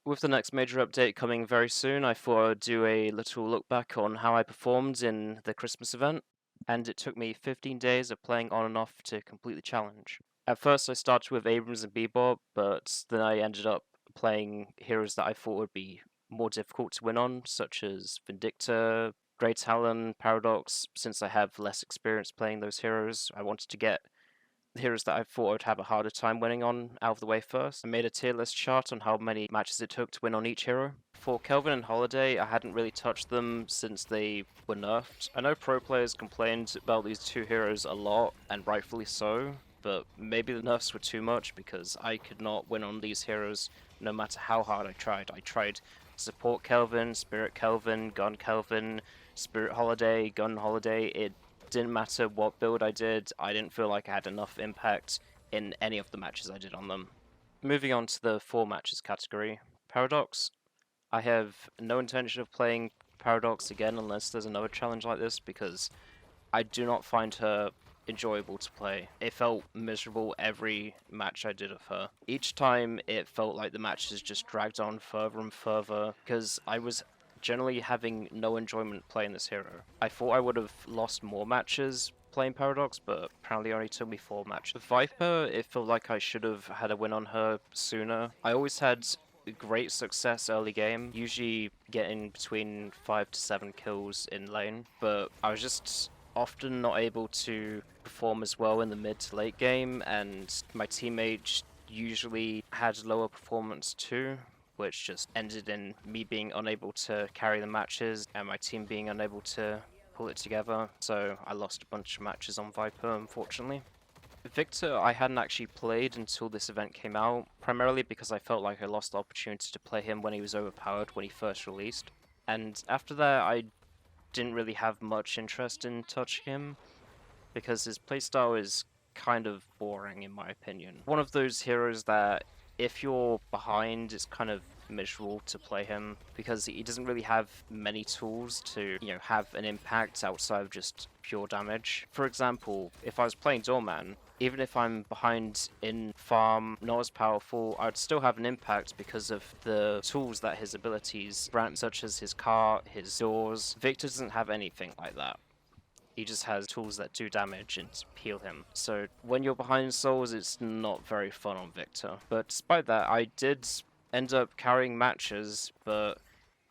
With the next major update coming very soon, I thought I'd do a little look back on how I performed in the Christmas event, and it took me 15 days of playing on and off to complete the challenge. At first I started with Abrams and Bebop, but then I ended up playing heroes that I thought would be more difficult to win on, such as Vindicta, Grey Talon, Paradox. Since I have less experience playing those heroes, I wanted to get the heroes that I thought I'd have a harder time winning on out of the way first. I made a tier list chart on how many matches it took to win on each hero. For Kelvin and Holiday, I hadn't really touched them since they were nerfed. I know pro players complained about these two heroes a lot, and rightfully so, but maybe the nerfs were too much because I could not win on these heroes no matter how hard I tried. I tried Support Kelvin, Spirit Kelvin, Gun Kelvin, Spirit Holiday, Gun Holiday. It didn't matter what build I did, I didn't feel like I had enough impact in any of the matches I did on them. Moving on to the 4 matches category. Paradox. I have no intention of playing Paradox again unless there's another challenge like this because I do not find her enjoyable to play. It felt miserable every match I did of her. Each time it felt like the matches just dragged on further and further because I was generally having no enjoyment playing this hero. I thought I would have lost more matches playing Paradox, but apparently it only took me 4 matches. With Viper, it felt like I should have had a win on her sooner. I always had great success early game, usually getting between 5 to 7 kills in lane, but I was just often not able to perform as well in the mid to late game, and my teammates usually had lower performance too, which just ended in me being unable to carry the matches and my team being unable to pull it together, so I lost a bunch of matches on Viper, unfortunately. Victor I hadn't actually played until this event came out, primarily because I felt like I lost the opportunity to play him when he was overpowered when he first released, and after that I didn't really have much interest in touching him, because his playstyle is kind of boring in my opinion. One of those heroes that if you're behind, it's kind of miserable to play him because he doesn't really have many tools to, have an impact outside of just pure damage. For example, if I was playing Doorman, even if I'm behind in farm, not as powerful, I'd still have an impact because of the tools that his abilities grant, such as his cart, his doors. Victor doesn't have anything like that. He just has tools that do damage and heal him. So when you're behind souls, it's not very fun on Victor. But despite that, I did end up carrying matches, but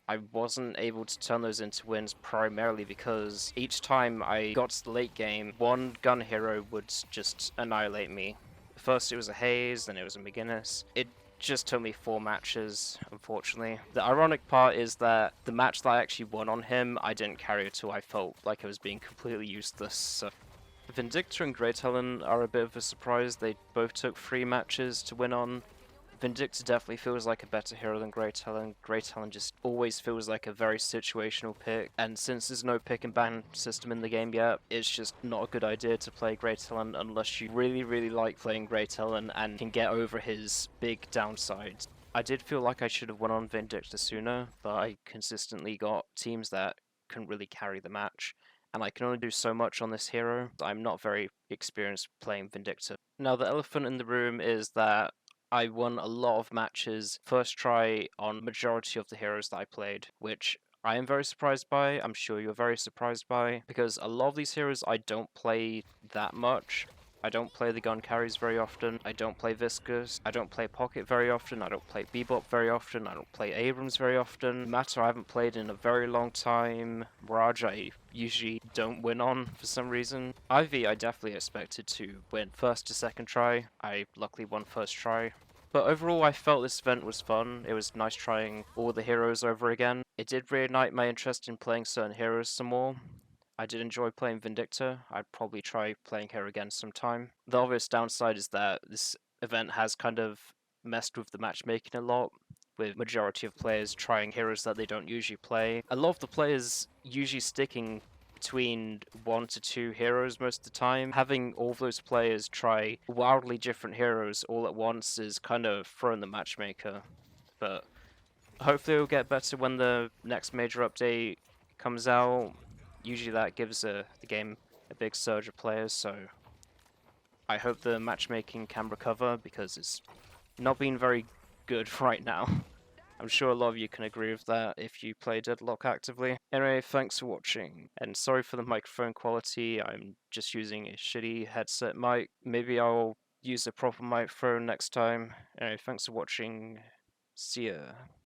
I wasn't able to turn those into wins primarily because each time I got to the late game, one gun hero would just annihilate me. First it was a Haze, then it was a McGinnis. It just took me 4 matches, unfortunately. The ironic part is that the match that I actually won on him, I didn't carry until I felt like I was being completely useless. So Vindicta and Grey Talon are a bit of a surprise. They both took 3 matches to win on. Vindicta definitely feels like a better hero than Grey Talon. Grey Talon just always feels like a very situational pick, and since there's no pick and ban system in the game yet, it's just not a good idea to play Grey Talon unless you really like playing Grey Talon and can get over his big downsides. I did feel like I should have won on Vindicta sooner, but I consistently got teams that couldn't really carry the match, and I can only do so much on this hero. I'm not very experienced playing Vindicta. Now the elephant in the room is that I won a lot of matches first try on majority of the heroes that I played, which I am very surprised by. I'm sure you're very surprised by, because a lot of these heroes I don't play that much. I don't play the gun carries very often, I don't play Viscous, I don't play Pocket very often, I don't play Bebop very often, I don't play Abrams very often. Matter I haven't played in a very long time. Mirage I usually don't win on for some reason. Ivy I definitely expected to win first to second try. I luckily won first try. But overall, I felt this event was fun. It was nice trying all the heroes over again. It did reignite my interest in playing certain heroes some more. I did enjoy playing Vindicta. I'd probably try playing her again sometime. The obvious downside is that this event has kind of messed with the matchmaking a lot, with majority of players trying heroes that they don't usually play. A lot of the players usually sticking between 1 to 2 heroes most of the time. Having all of those players try wildly different heroes all at once is kind of throwing the matchmaker. But hopefully it'll get better when the next major update comes out. Usually that gives the game a big surge of players, so I hope the matchmaking can recover because it's not been very good right now. I'm sure a lot of you can agree with that if you play Deadlock actively. Anyway, thanks for watching, and sorry for the microphone quality. I'm just using a shitty headset mic. Maybe I'll use a proper microphone next time. Anyway, thanks for watching. See ya.